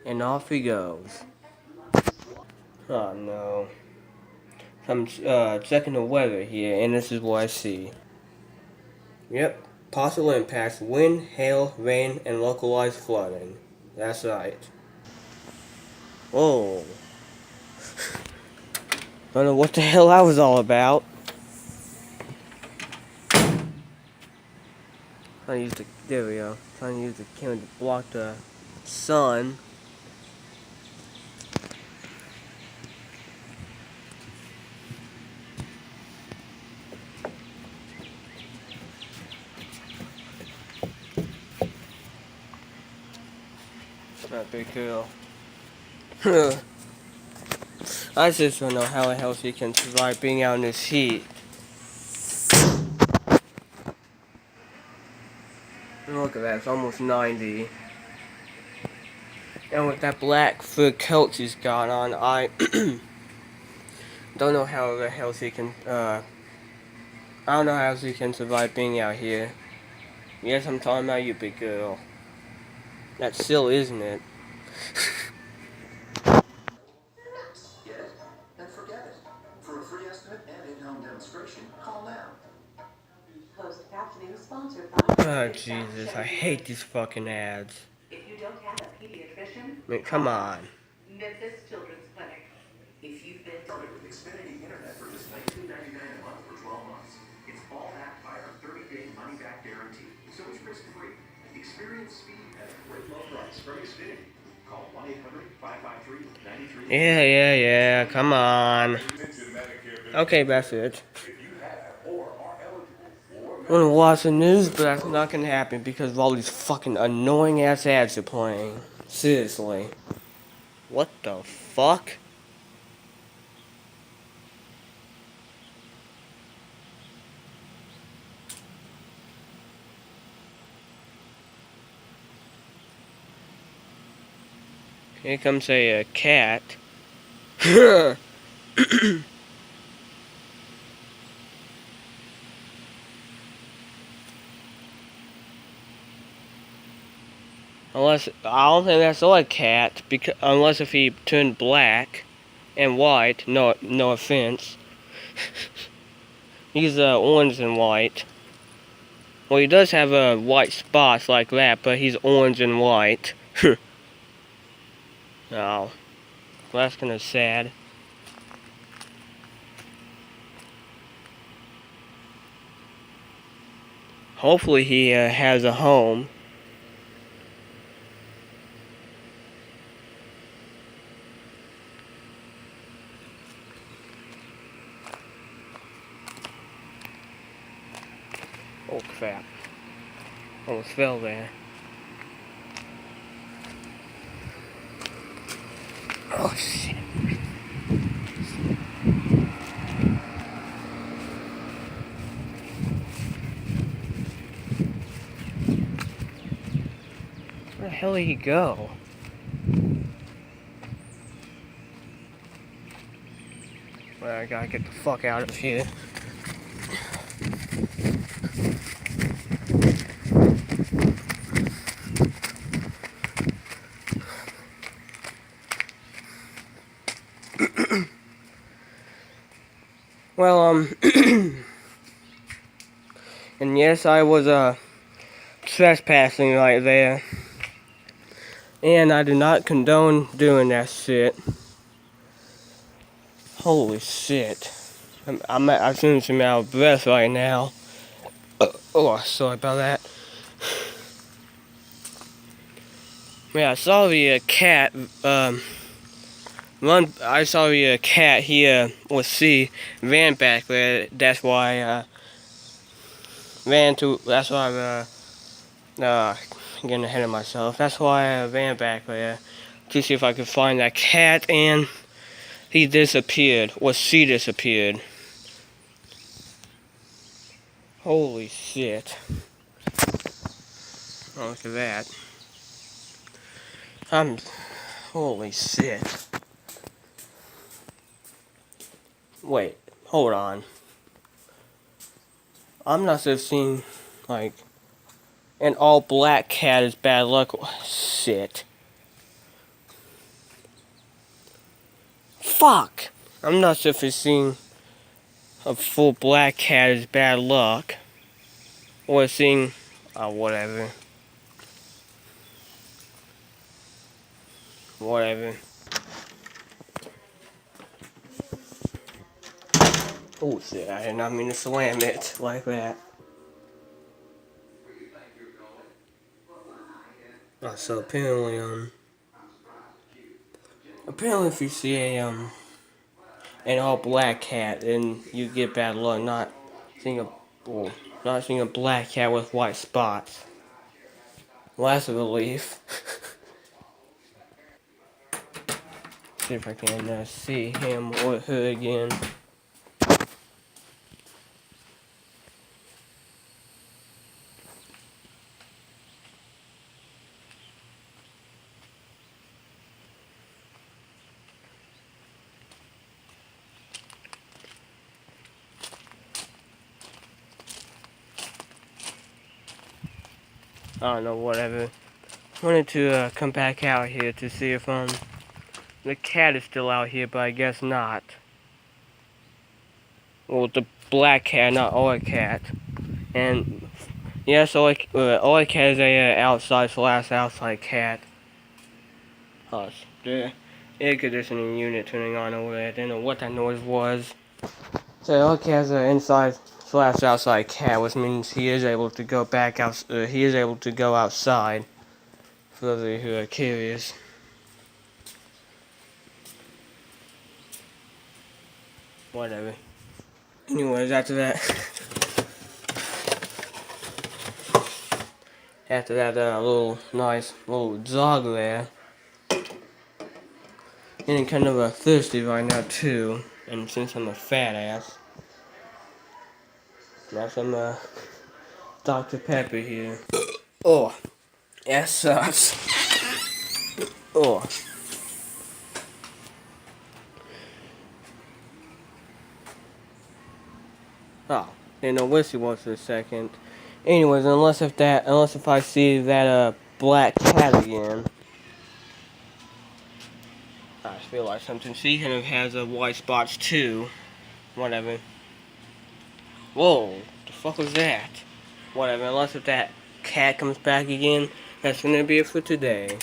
And off he goes. Oh no. I'm checking the weather here, and this is what I see. Yep. Possible impacts: wind, hail, rain, and localized flooding. That's right. Whoa. Don't know what the hell that was all about. Trying to use the, there we go. Trying to use the camera to block the sun. That's pretty cool. I just don't know how the hell she can survive being out in this heat. Look at that, it's almost 90. And with that black fur coat she's got on, I don't know how the hell she can, I don't know how she can survive being out here. Yes, I'm talking about you, big girl. That's silly, isn't it? Get it? Then forget it. For a free estimate and in-home demonstration, call now. Closed captioning sponsored by Oh, Jesus, I hate these fucking ads. If you don't have a pediatrician, I mean, come on. Memphis Children's Clinic. If you've been Started with Xfinity Internet for just $19.99 a month for 12 months. It's all backed by our 30-day money-back guarantee, so it's risk-free. Experience speed at a great low price from Xfinity. Call 1-800-553-93. Yeah, come on. Okay, that's it. I'm gonna watch the news, but that's not gonna happen because of all these fucking annoying ass ads are playing. Seriously. What the fuck? Here comes a cat. Unless, I don't think that's a cat, because unless if he turned black and white. No offense. He's orange and white. Well, he does have white spots like that, but he's orange and white. Oh, well, that's kind of sad. Hopefully he has a home. Oh crap. Almost fell there. Oh shit. Where the hell did he go? Well, I gotta get the fuck out of here. Well, and yes, I was, trespassing right there. And I do not condone doing that shit. Holy shit. I seem to be out of breath right now. Oh, sorry about that. Yeah, I saw the cat, I saw the cat here, ran back there. That's why, that's why I'm getting ahead of myself. That's why I ran back there to see if I could find that cat, and he disappeared, or she disappeared. Holy shit. Oh, look at that. Holy shit. Wait, hold on. I'm not just seeing, like, an all black cat is bad luck. Shit. Fuck! I'm not sure if seeing a full black cat is bad luck. Or seeing... whatever. Whatever. Oh shit, I did not mean to slam it like that. So apparently, if you see an all black cat, then you get bad luck, not seeing a black cat with white spots. Well, that's a relief. See if I can see him or her again. I don't know, whatever. Wanted to come back out here to see if the cat is still out here, but I guess not. Well, the black cat, not our cat. And yes, our cat is a outside cat. Hush. The air conditioning unit turning on over there. I didn't know what that noise was. So our cat is an inside/outside cat, which means he is able to go back out. He is able to go outside. For those who are curious. Whatever. Anyways, after that, little nice little jog there, getting kind of thirsty right now too. And since I'm a fat ass, got some Dr. Pepper here. Oh, that sucks. Oh. Oh, didn't know what she was for a second. Anyways, unless if I see that black cat again, I just feel like something. She kind of has white spots too. Whatever. Whoa, the fuck was that? Whatever. Unless if that cat comes back again, that's gonna be it for today.